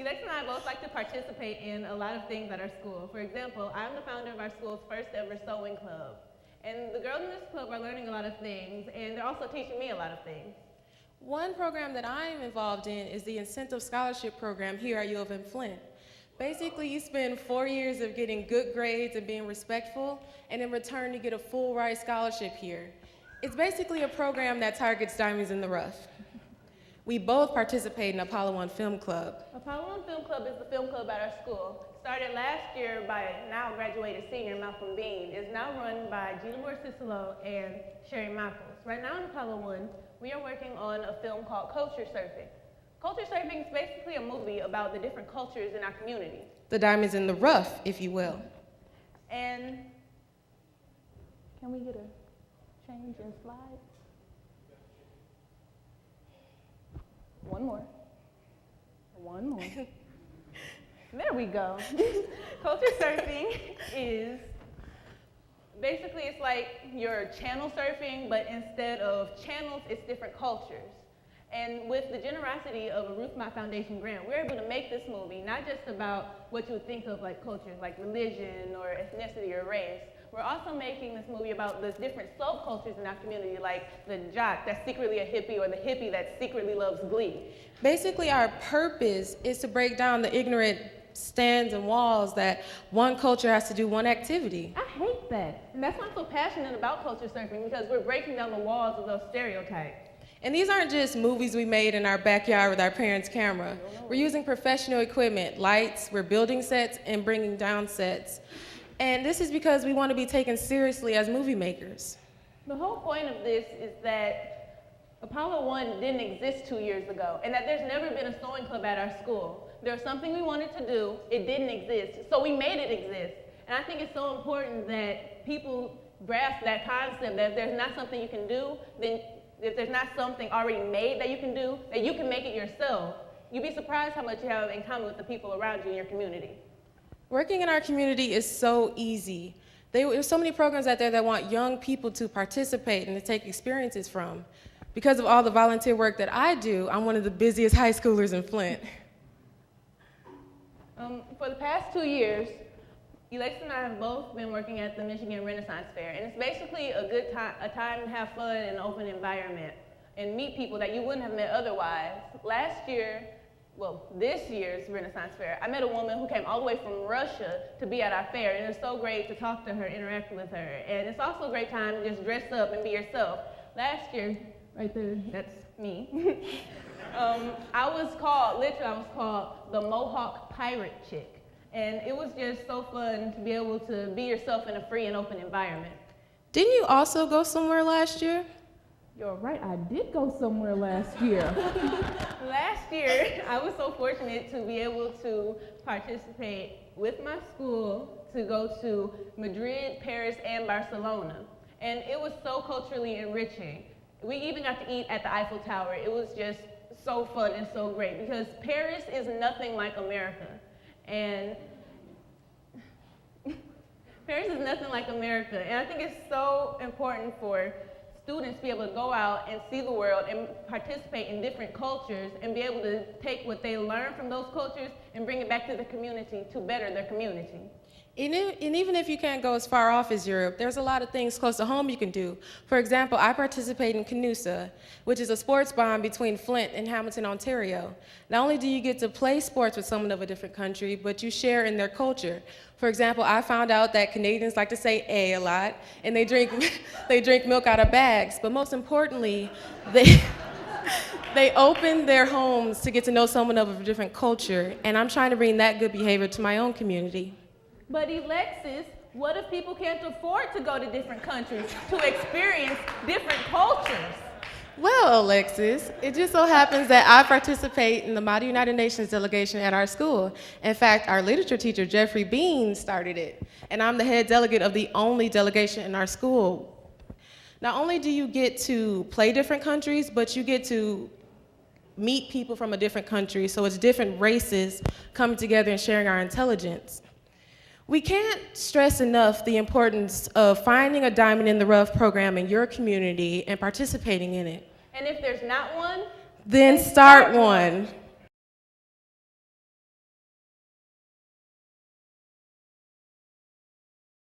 Elexis and I both like to participate in a lot of things at our school. For example, I'm the founder of our school's first ever sewing club. And the girls in this club are learning a lot of things, and they're also teaching me a lot of things. One program that I am involved in is the Incentive Scholarship Program here at U of M Flint. Basically, you spend 4 years of getting good grades and being respectful, and in return, you get a full ride scholarship here. It's basically a program that targets diamonds in the rough. We both participate in Apollo 1 Film Club. Apollo 1 Film Club is the film club at our school. Started last year by now graduated senior Malcolm Bean. It's now run by Gina Moore-Cicelo and Sherry Michaels. Right now in Apollo 1, we are working on a film called Culture Surfing. Culture Surfing is basically a movie about the different cultures in our community. The diamonds in the rough, if you will. And can we get a change in slide? One more. There we go. Culture surfing is basically, it's like you're channel surfing, but instead of channels, it's different cultures. And with the generosity of a Ruth Mott Foundation grant, we're able to make this movie not just about what you would think of like cultures, like religion or ethnicity or race. We're also making this movie about the different subcultures in our community, like the jock that's secretly a hippie or the hippie that secretly loves Glee. Basically, our purpose is to break down the ignorant stands and walls that one culture has to do one activity. I hate that. And that's why I'm so passionate about culture surfing, because we're breaking down the walls of those stereotypes. And these aren't just movies we made in our backyard with our parents' camera. We're using professional equipment, lights, we're building sets and bringing down sets. And this is because we want to be taken seriously as movie makers. The whole point of this is that Apollo 1 didn't exist 2 years ago, and that there's never been a sewing club at our school. There was something we wanted to do, it didn't exist, so we made it exist. And I think it's so important that people grasp that concept, that if there's not something you can do, then if there's not something already made that you can do, that you can make it yourself. You'd be surprised how much you have in common with the people around you in your community. Working in our community is so easy. There's so many programs out there that want young people to participate and to take experiences from. Because of all the volunteer work that I do, I'm one of the busiest high schoolers in Flint. For the past 2 years, Elexis and I have both been working at the Michigan Renaissance Fair, and it's basically a time to have fun in an open environment and meet people that you wouldn't have met otherwise. This year's Renaissance Fair, I met a woman who came all the way from Russia to be at our fair, and it's so great to talk to her, interact with her, and it's also a great time to just dress up and be yourself. Last year, right there, that's me. I was called the Mohawk Pirate Chick. And it was just so fun to be able to be yourself in a free and open environment. Didn't you also go somewhere last year? You're right, I did go somewhere last year. Last year, I was so fortunate to be able to participate with my school to go to Madrid, Paris, and Barcelona. And it was so culturally enriching. We even got to eat at the Eiffel Tower. It was just so fun and so great because Paris is nothing like America. And Paris is nothing like America. And I think it's so important for students to be able to go out and see the world and participate in different cultures and be able to take what they learn from those cultures and bring it back to the community to better their community. And even if you can't go as far off as Europe, there's a lot of things close to home you can do. For example, I participate in Canusa, which is a sports bond between Flint and Hamilton, Ontario. Not only do you get to play sports with someone of a different country, but you share in their culture. For example, I found out that Canadians like to say a lot, and they drink milk out of bags. But most importantly, they open their homes to get to know someone of a different culture, and I'm trying to bring that good behavior to my own community. But Elexis, what if people can't afford to go to different countries to experience different cultures? Well, Alexis, it just so happens that I participate in the Model United Nations delegation at our school. In fact, our literature teacher, Jeffrey Bean, started it, and I'm the head delegate of the only delegation in our school. Not only do you get to play different countries, but you get to meet people from a different country, so it's different races coming together and sharing our intelligence. We can't stress enough the importance of finding a Diamond in the Rough program in your community and participating in it. And if there's not one, then start one.